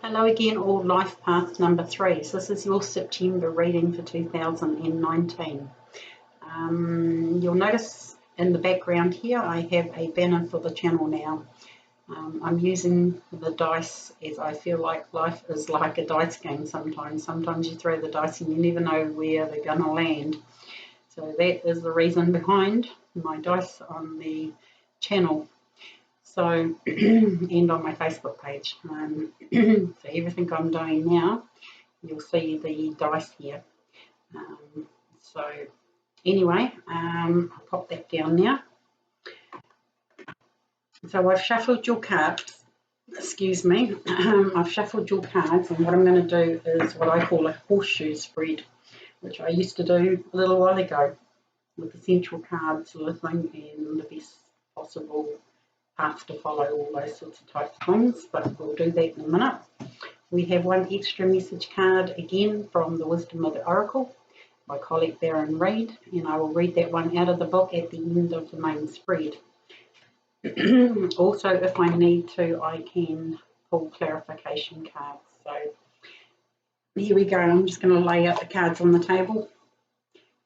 Hello again, all life path number 3. So this is your September reading for 2019. You'll notice in the background here I have a banner for the channel now. I'm using the dice as I feel like life is like a dice game sometimes. Sometimes you throw the dice and you never know where they're going to land. So that is the reason behind my dice on the channel. So, and on my Facebook page. So everything I'm doing now, you'll see the dice here. So anyway, I'll pop that down now. So I've shuffled your cards, excuse me, I've shuffled your cards, and what I'm going to do is what I call a horseshoe spread, which I used to do a little while ago with the central cards sort of thing and the best possible path to follow, all those sorts of type of things, but we'll do that in a minute. We have one extra message card again from the Wisdom of the Oracle by colleague Baron Reed, and I will read that one out of the book at the end of the main spread. Also, if I need to, I can pull clarification cards. So here we go. I'm just going to lay out the cards on the table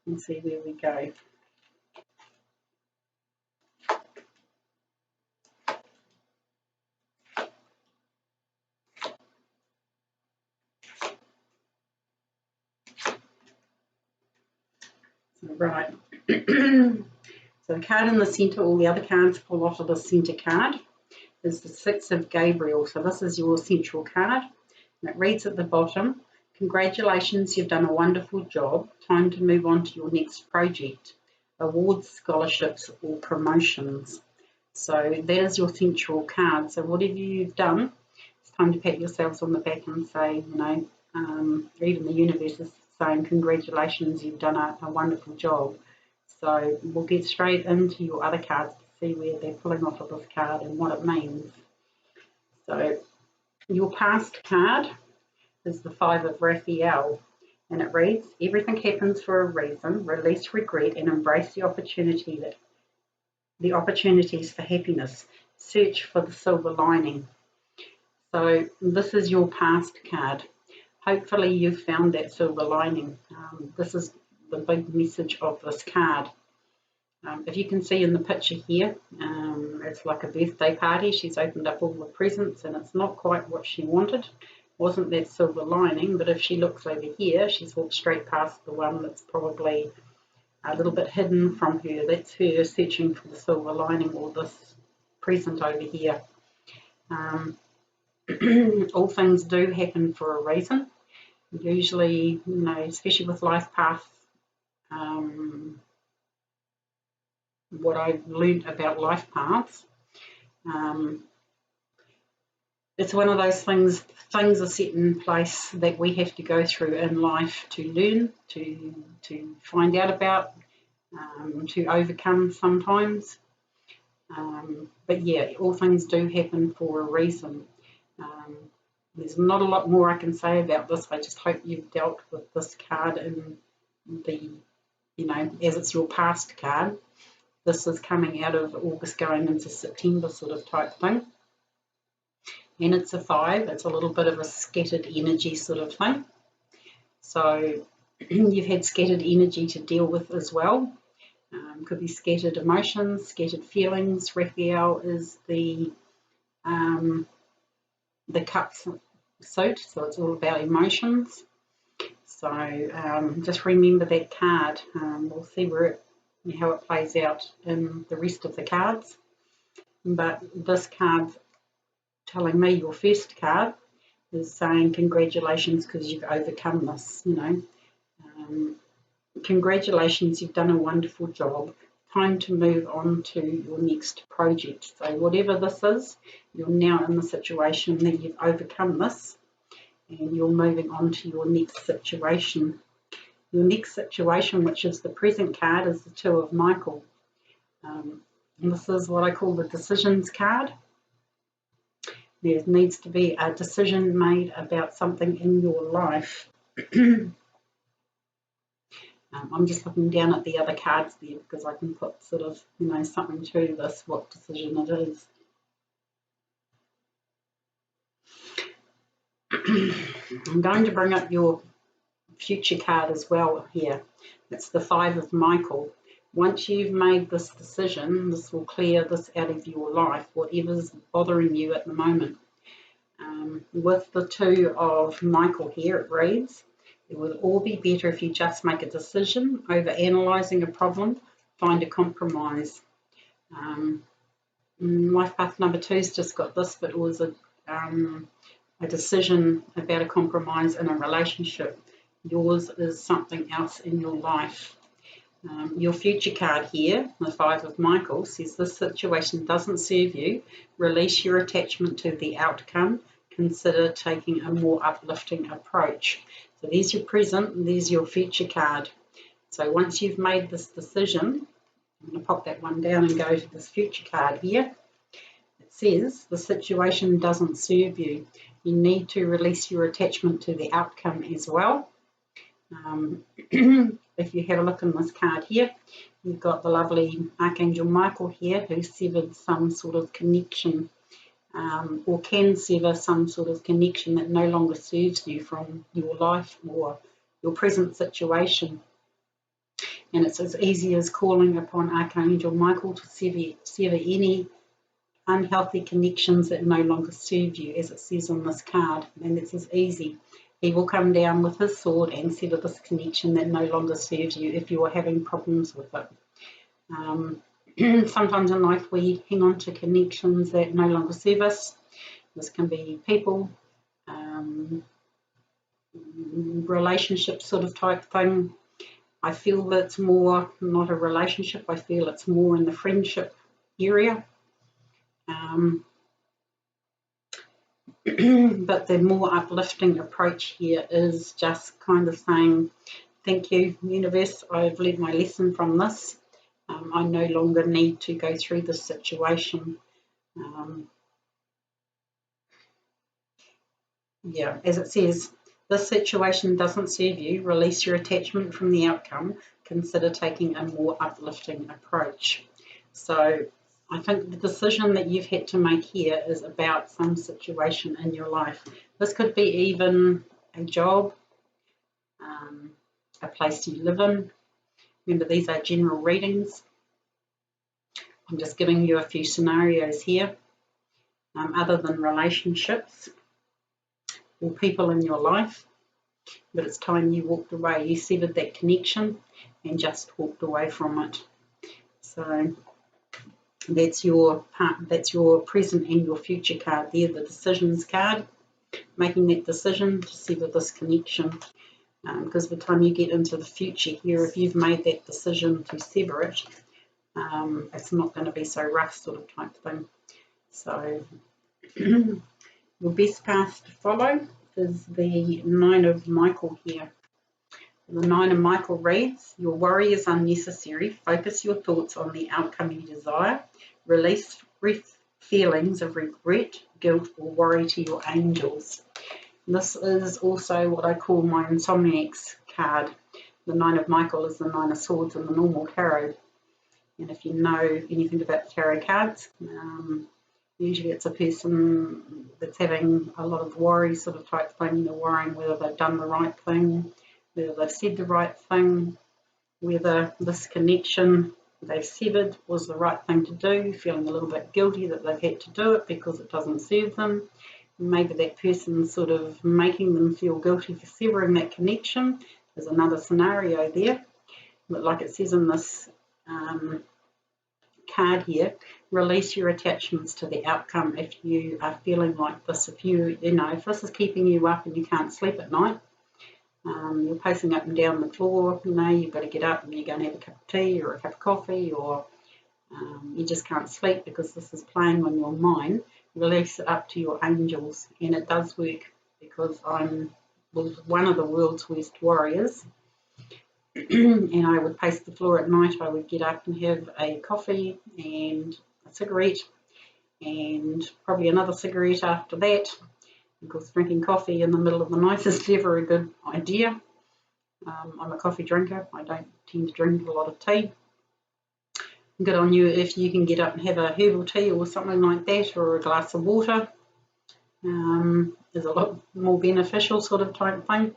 and see where we go. Right. So the card in the centre, all the other cards pull off of the centre card, is the Six of Gabriel. So this is your central card, and it reads at the bottom, congratulations, you've done a wonderful job. Time to move on to your next project, awards, scholarships or promotions. So that is your central card. So whatever you've done, it's time to pat yourselves on the back and say, you know, even the universe is saying congratulations, you've done a wonderful job. So we'll get straight into your other cards to see where they're pulling off of this card and what it means. So your past card is the Five of Raphael, and it reads, everything happens for a reason, release regret and embrace the opportunities for happiness. Search for the silver lining. So this is your past card. Hopefully you've found that silver lining. This is the big message of this card. If you can see in the picture here, it's like a birthday party. She's opened up all the presents and it's not quite what she wanted. Wasn't that silver lining, but if she looks over here, she's walked straight past the one that's probably a little bit hidden from her. That's her searching for the silver lining, or this present over here. All things do happen for a reason. Usually, you know, especially with life path, what I've learned about life paths, it's one of those things are set in place that we have to go through in life to learn, to find out about, to overcome sometimes. But yeah, all things do happen for a reason. There's not a lot more I can say about this. I just hope you've dealt with this card in the, you know, as it's your past card. This is coming out of August going into September sort of type thing. And it's a 5. It's a little bit of a scattered energy sort of thing. So you've had scattered energy to deal with as well. Could be scattered emotions, scattered feelings. Raphael is the cups suit, so it's all about emotions. So just remember that card. We'll see how it plays out in the rest of the cards. But this card's telling me, your first card is saying congratulations because you've overcome this, you know. Congratulations, you've done a wonderful job. Time to move on to your next project. So whatever this is, you're now in the situation that you've overcome this and you're moving on to your next situation. Your next situation, which is the present card, is the Two of Michael. And this is what I call the decisions card. There needs to be a decision made about something in your life. I'm just looking down at the other cards there because I can put sort of, you know, something to this, what decision it is. I'm going to bring up your future card as well here. It's the Five of Michael. Once you've made this decision, this will clear this out of your life, whatever's bothering you at the moment. With the Two of Michael here, it reads, it will all be better if you just make a decision. Over analysing a problem, find a compromise. Life path number 2's just got this, but it was a decision about a compromise in a relationship. Yours is something else in your life. Your future card here, the Five of Michael, says this situation doesn't serve you. Release your attachment to the outcome. Consider taking a more uplifting approach. So there's your present and there's your future card. So once you've made this decision, I'm going to pop that one down and go to this future card here. It says the situation doesn't serve you. You need to release your attachment to the outcome as well. If you have a look in this card here, you've got the lovely Archangel Michael here who severed some sort of connection or can sever some sort of connection that no longer serves you from your life or your present situation. And it's as easy as calling upon Archangel Michael to sever any unhealthy connections that no longer serve you, as it says on this card. And it's as easy. He will come down with his sword and sever this connection that no longer serves you if you are having problems with it. Sometimes in life we hang on to connections that no longer serve us. This can be people, relationship sort of type thing. I feel that it's more not a relationship. I feel it's more in the friendship area. But the more uplifting approach here is just kind of saying, thank you, universe, I've learned my lesson from this. I no longer need to go through this situation. Yeah, as it says, this situation doesn't serve you. Release your attachment from the outcome. Consider taking a more uplifting approach. So I think the decision that you've had to make here is about some situation in your life. This could be even a job, a place you live in. Remember, these are general readings. I'm just giving you a few scenarios here, other than relationships or people in your life. But it's time you walked away. You severed that connection and just walked away from it. So that's your part, that's your present and your future card there, the decisions card, making that decision to sever this connection. Because by the time you get into the future here, if you've made that decision to sever it, it's not going to be so rough sort of type thing. So your best path to follow is the Nine of Michael here. The Nine of Michael reads, your worry is unnecessary. Focus your thoughts on the outcome you desire. Release feelings of regret, guilt, or worry to your angels. This is also what I call my insomniac's card. The Nine of Michael is the Nine of Swords in the normal tarot. And if you know anything about the tarot cards, usually it's a person that's having a lot of worry sort of type thing. They're worrying whether they've done the right thing, whether they've said the right thing, whether this connection they've severed was the right thing to do, feeling a little bit guilty that they've had to do it because it doesn't serve them. Maybe that person's sort of making them feel guilty for severing that connection. There's another scenario there. But like it says in this card here, release your attachments to the outcome if you are feeling like this. If if this is keeping you up and you can't sleep at night, you're pacing up and down the floor, you've got to get up and you're going to have a cup of tea or a cup of coffee, or you just can't sleep because this is playing on your mind. Release it up to your angels, and it does work because I'm one of the world's worst worriers. And I would pace the floor at night. I would get up and have a coffee and a cigarette and probably another cigarette after that, because drinking coffee in the middle of the night is never a good idea. I'm a coffee drinker. I don't tend to drink a lot of tea. Good on you if you can get up and have a herbal tea or something like that, or a glass of water. is a lot more beneficial sort of type thing.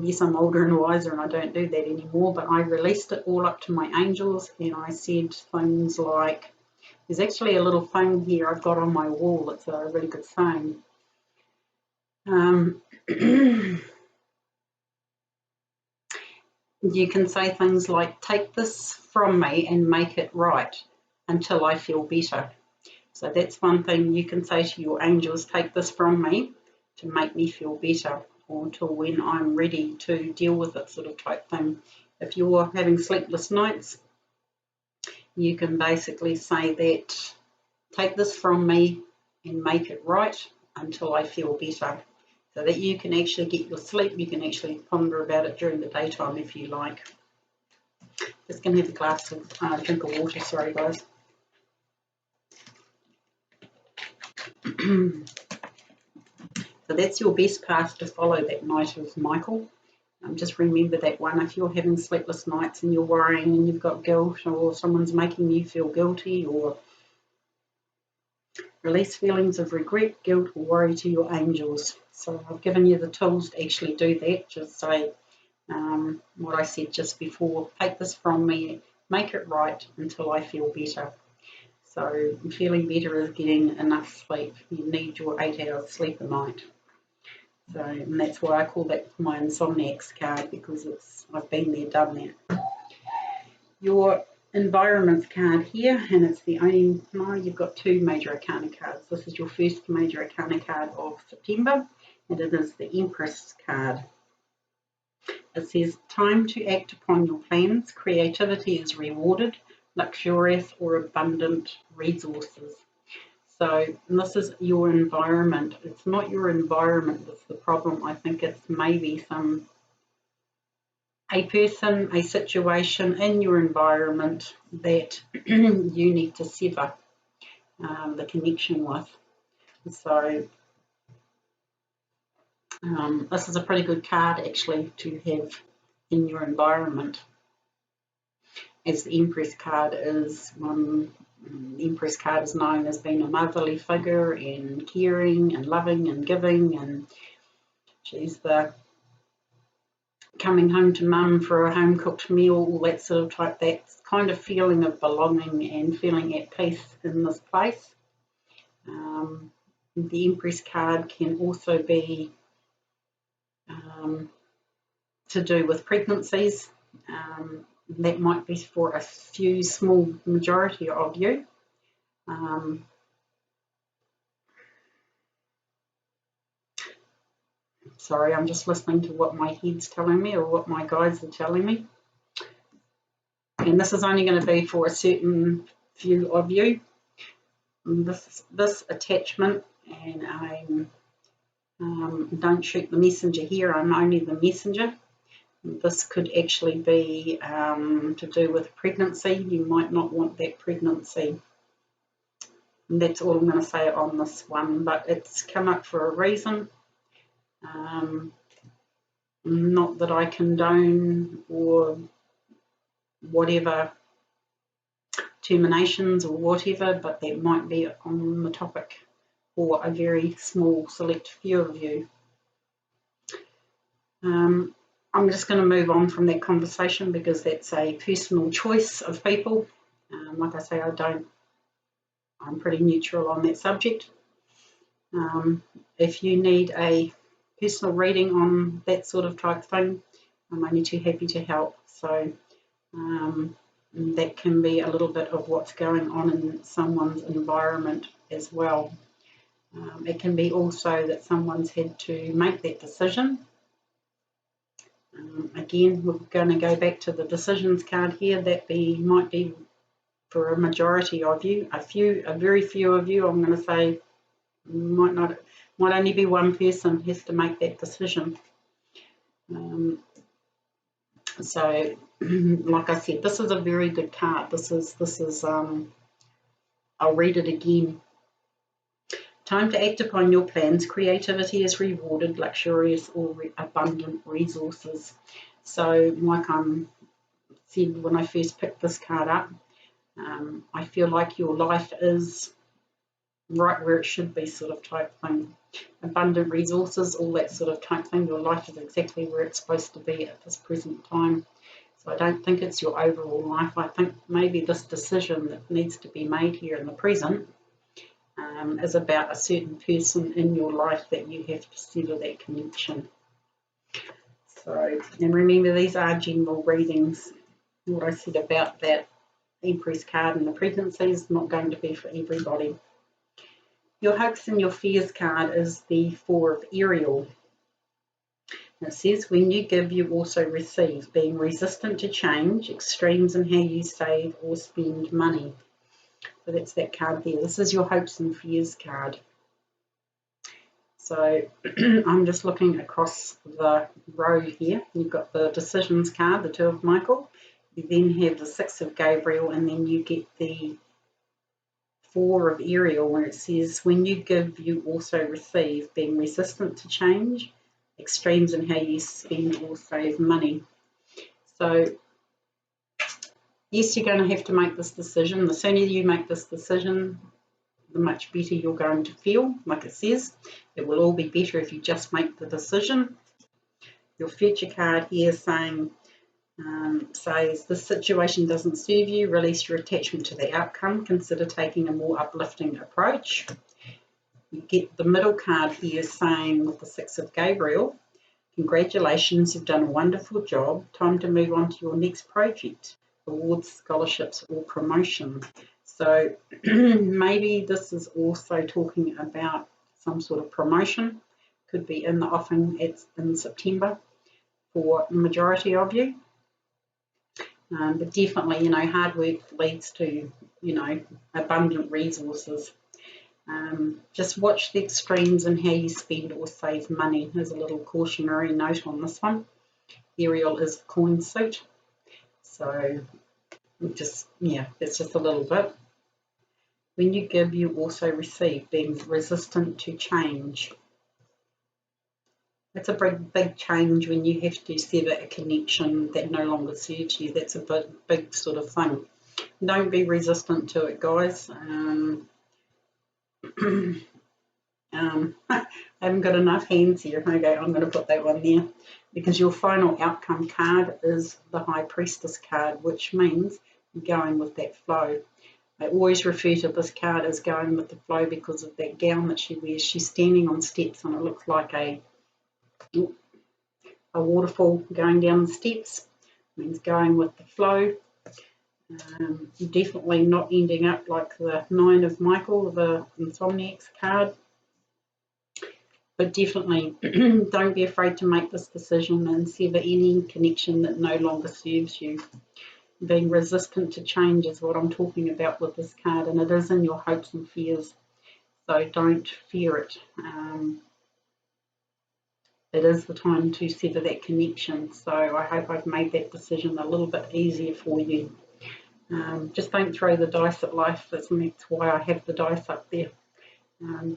Yes, I'm older and wiser and I don't do that anymore, but I released it all up to my angels and I said things like, there's actually a little thing here I've got on my wall. It's a really good saying. You can say things like, take this from me and make it right until I feel better. So that's one thing you can say to your angels, take this from me to make me feel better, or until when I'm ready to deal with it, sort of type thing. If you're having sleepless nights, you can basically say that, take this from me and make it right until I feel better. So that you can actually get your sleep, you can actually ponder about it during the daytime if you like. Just going to have a glass of drink of water, sorry guys. So that's your best path to follow that night of Michael. Just remember that one, if you're having sleepless nights and you're worrying and you've got guilt or someone's making you feel guilty, or release feelings of regret, guilt or worry to your angels. So I've given you the tools to actually do that. Just say what I said just before, take this from me, make it right until I feel better. So feeling better is getting enough sleep. You need your 8 hours sleep a night. So, and that's why I call that my insomniacs card, because I've been there, done that. Your environments card here, and it's the only, no, you've got 2 major arcana cards. This is your first major arcana card of September, and it is the Empress card. It says, time to act upon your plans. Creativity is rewarded, luxurious or abundant resources. So this is your environment. It's not your environment that's the problem. I think it's maybe a person, a situation in your environment that you need to sever the connection with. So this is a pretty good card actually to have in your environment, as the Empress card is one. The Empress card is known as being a motherly figure and caring and loving and giving, and she's the coming home to mum for a home cooked meal, all that sort of type, that kind of feeling of belonging and feeling at peace in this place. The Empress card can also be to do with pregnancies. That might be for a few small majority of you. Sorry, I'm just listening to what my head's telling me or what my guides are telling me. And this is only going to be for a certain few of you. This attachment, and don't shoot the messenger here, I'm only the messenger. This could actually be to do with pregnancy. You might not want that pregnancy. And that's all I'm going to say on this one, but it's come up for a reason. Not that I condone or whatever terminations or whatever, but that might be on the topic for a very small select few of you. I'm just going to move on from that conversation because that's a personal choice of people. Like I say, I'm pretty neutral on that subject. If you need a personal reading on that sort of type thing, I'm only too happy to help. So that can be a little bit of what's going on in someone's environment as well. It can be also that someone's had to make that decision. Again, we're going to go back to the decisions card here. That might be for a majority of you. A very few of you, I'm going to say, might only be one person has to make that decision. So, like I said, this is a very good card. This is. I'll read it again. Time to act upon your plans. Creativity is rewarded, luxurious or abundant resources. So, like I said when I first picked this card up, I feel like your life is right where it should be sort of type thing. Abundant resources, all that sort of type thing. Your life is exactly where it's supposed to be at this present time. So I don't think it's your overall life. I think maybe this decision that needs to be made here in the present is about a certain person in your life that you have to sever that connection. So, and remember, these are general readings. What I said about that Empress card in the pregnancy is not going to be for everybody. Your hopes and your fears card is the Four of Ariel. It says, when you give, you also receive, being resistant to change, extremes in how you save or spend money. So that's that card there. This is your hopes and fears card. So I'm just looking across the row here. You've got the decisions card, the Two of Michael. You then have the Six of Gabriel, and then you get the Four of Ariel, where it says, when you give, you also receive, being resistant to change, extremes in how you spend or save money. So yes, you're going to have to make this decision. The sooner you make this decision, the much better you're going to feel. Like it says, it will all be better if you just make the decision. Your future card here saying, says, this situation doesn't serve you, release your attachment to the outcome, consider taking a more uplifting approach. You get the middle card here saying, with the Six of Gabriel, congratulations, you've done a wonderful job, time to move on to your next project, awards, scholarships or promotion. So maybe this is also talking about some sort of promotion, could be in the offing in September for the majority of you. But definitely, you know, hard work leads to, you know, abundant resources. Just watch the extremes in how you spend or save money. There's a little cautionary note on this one. Ariel is coin suit. So just, yeah, that's just a little bit. When you give, you also receive, being resistant to change. It's a big change when you have to sever a connection that no longer serves you. That's a big sort of thing. Don't be resistant to it, guys. I haven't got enough hands here. Okay, I'm going to put that one there because your final outcome card is the High Priestess card, which means you're going with that flow. I always refer to this card as going with the flow because of that gown that she wears. She's standing on steps and it looks like a waterfall going down the steps. It means going with the flow. You're definitely not ending up like the Nine of Michael, the Insomniac's card. But definitely don't be afraid to make this decision and sever any connection that no longer serves you. Being resistant to change is what I'm talking about with this card, and it is in your hopes and fears. So don't fear it. It is the time to sever that connection. So I hope I've made that decision a little bit easier for you. Just don't throw the dice at life. That's why I have the dice up there.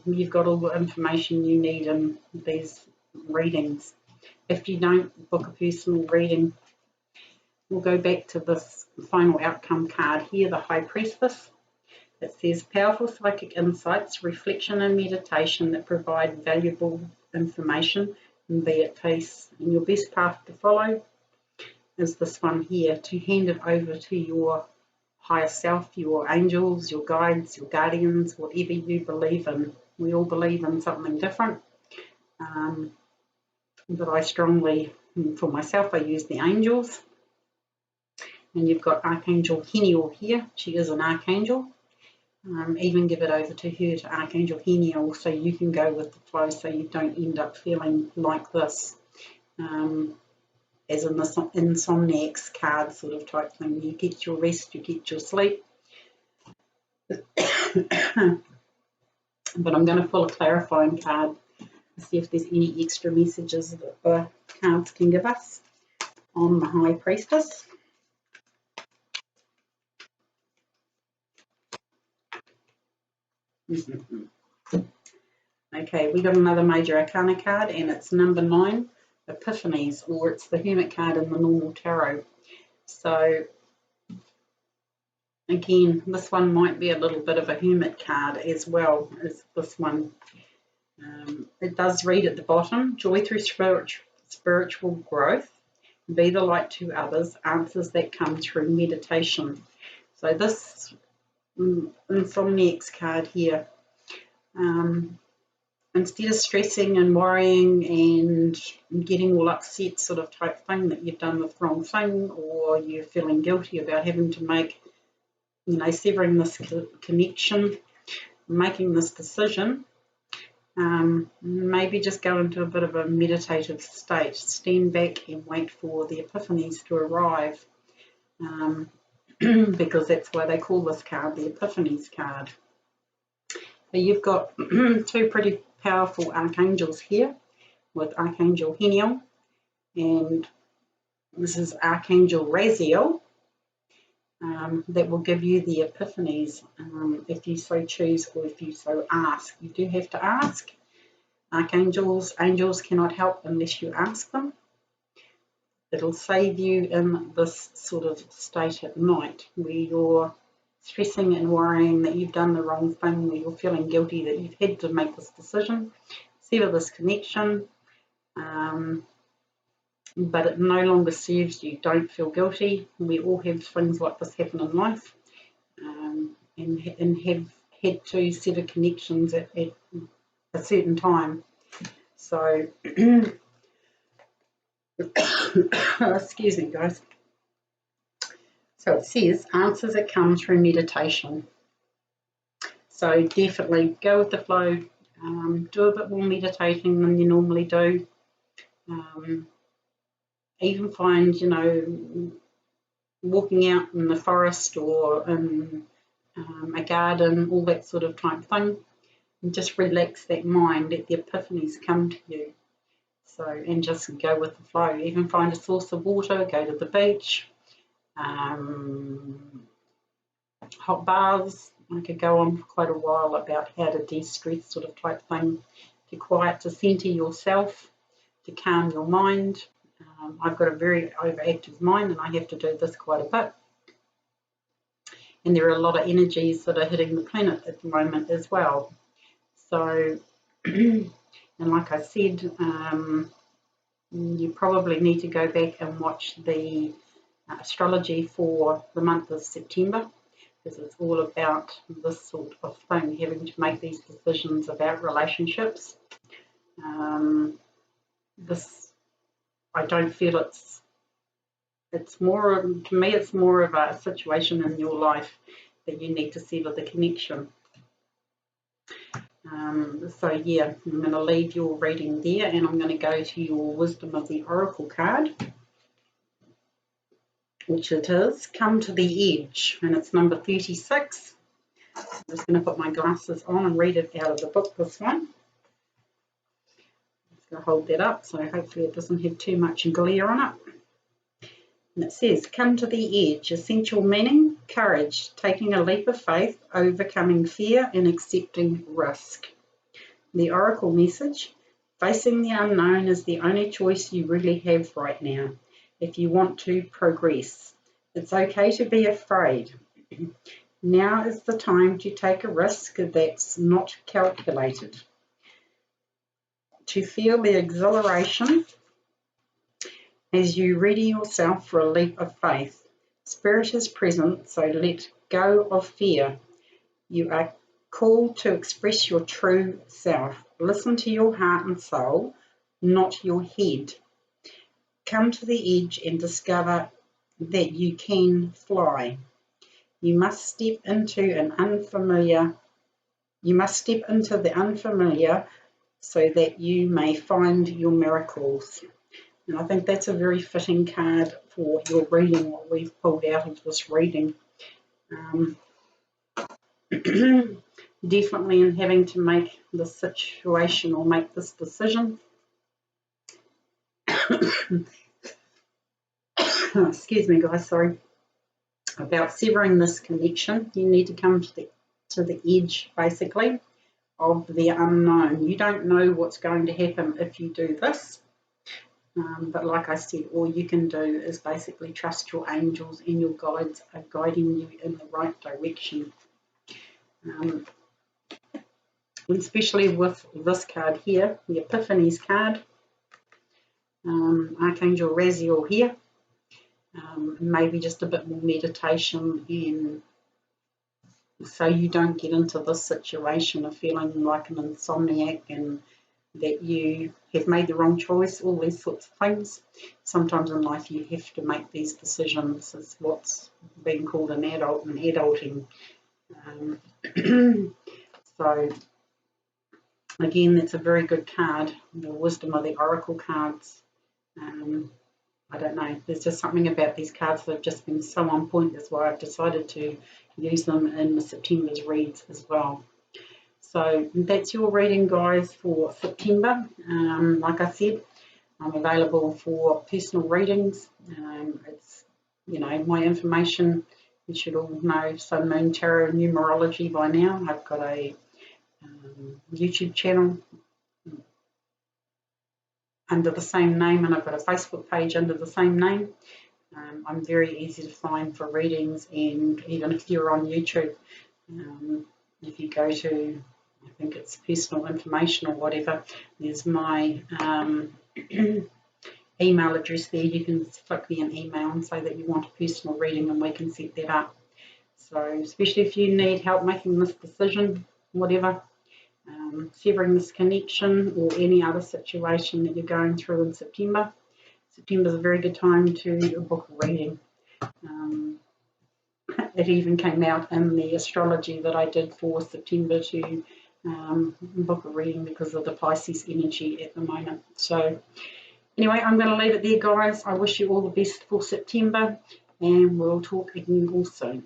You've got all the information you need in these readings. If you don't book a personal reading, we'll go back to this final outcome card here, the High Priestess. It says, powerful psychic insights, reflection and meditation that provide valuable information, and be at peace. And your best path to follow is this one here, to hand it over to your higher self, your angels, your guides, your guardians, whatever you believe in. We all believe in something different. But I strongly, for myself, I use the angels. And you've got Archangel Heniel here. She is an archangel. Even give it over to her, to Archangel Heniel, so you can go with the flow so you don't end up feeling like this. As in the Insomniac's card sort of type thing. You get your rest, you get your sleep. But I'm going to pull a clarifying card to see if there's any extra messages that the cards can give us on the High Priestess. Okay, we got another Major Arcana card, and it's number 9, Epiphanies, or it's the Hermit card in the normal tarot. So again, this one might be a little bit of a hermit card as well as this one. It does read at the bottom, joy through spiritual growth, be the light to others, answers that come through meditation. So this Insomniac's card here, instead of stressing and worrying and getting all upset sort of type thing that you've done the wrong thing, or you're feeling guilty about having to make, severing this connection, making this decision, maybe just go into a bit of a meditative state, stand back and wait for the epiphanies to arrive, because that's why they call this card the Epiphanies card. So you've got two pretty powerful archangels here with Archangel Heniel, and this is Archangel Raziel, that will give you the epiphanies if you so choose or if you so ask. You do have to ask. Angels cannot help unless you ask them. It'll save you in this sort of state at night where you're stressing and worrying that you've done the wrong thing, where you're feeling guilty that you've had to make this decision, sever this connection, but it no longer serves you. Don't feel guilty. We all have things like this happen in life, and have had to sever connections at a certain time. So, excuse me, guys. So it says, answers that come through meditation. So definitely go with the flow, do a bit more meditating than you normally do. Even find, walking out in the forest or in a garden, all that sort of type thing, and just relax that mind, let the epiphanies come to you. So, and just go with the flow. Even find a source of water, go to the beach, hot baths. I could go on for quite a while about how to de-stress sort of type thing, to quiet, to centre yourself, to calm your mind. I've got a very overactive mind and I have to do this quite a bit. And there are a lot of energies that are hitting the planet at the moment as well. So, and like I said, you probably need to go back and watch the astrology for the month of September, because it's all about this sort of thing, having to make these decisions about relationships. I don't feel it's more, to me, it's more of a situation in your life that you need to sever the connection. So yeah, I'm going to leave your reading there, and I'm going to go to your Wisdom of the Oracle card, which it is Come to the Edge, and it's number 36. I'm just going to put my glasses on and read it out of the book, this one. I'm just going to hold that up so hopefully it doesn't have too much glare on it. And it says, come to the edge, essential meaning, courage, taking a leap of faith, overcoming fear and accepting risk. The Oracle message, facing the unknown is the only choice you really have right now if you want to progress. It's okay to be afraid. Now is the time to take a risk that's not calculated. To feel the exhilaration as you ready yourself for a leap of faith. Spirit is present, so let go of fear. You are called to express your true self. Listen to your heart and soul, not your head. Come to the edge and discover that you can fly. You must step into the unfamiliar so that you may find your miracles. And I think that's a very fitting card for your reading, what we've pulled out of this reading. Definitely in having to make this situation or make this decision. Excuse me, guys, sorry. About severing this connection, you need to come to the edge, basically, of the unknown. You don't know what's going to happen if you do this. But like I said, all you can do is basically trust your angels and your guides are guiding you in the right direction. And especially with this card here, the Epiphany's card, Archangel Raziel here. Maybe just a bit more meditation, and so you don't get into this situation of feeling like an insomniac and that you have made the wrong choice, all these sorts of things. Sometimes in life you have to make these decisions. It's what's being called an adult and adulting. So again, that's a very good card, the wisdom of the oracle cards. I don't know, there's just something about these cards that have just been so on point. That's why I've decided to use them in September's reads as well. So that's your reading, guys, for September. Like I said, I'm available for personal readings. It's, my information, you should all know Sun, Moon, Tarot, numerology by now. I've got a YouTube channel under the same name, and I've got a Facebook page under the same name. I'm very easy to find for readings, and even if you're on YouTube, if you go to, I think it's personal information or whatever, there's my email address there. You can flick me an email and say that you want a personal reading and we can set that up. So especially if you need help making this decision, whatever, severing this connection or any other situation that you're going through in September. September is a very good time to book a reading. It even came out in the astrology that I did for September to book a reading because of the Pisces energy at the moment. So anyway, I'm going to leave it there, guys. I wish you all the best for September, and we'll talk again all soon.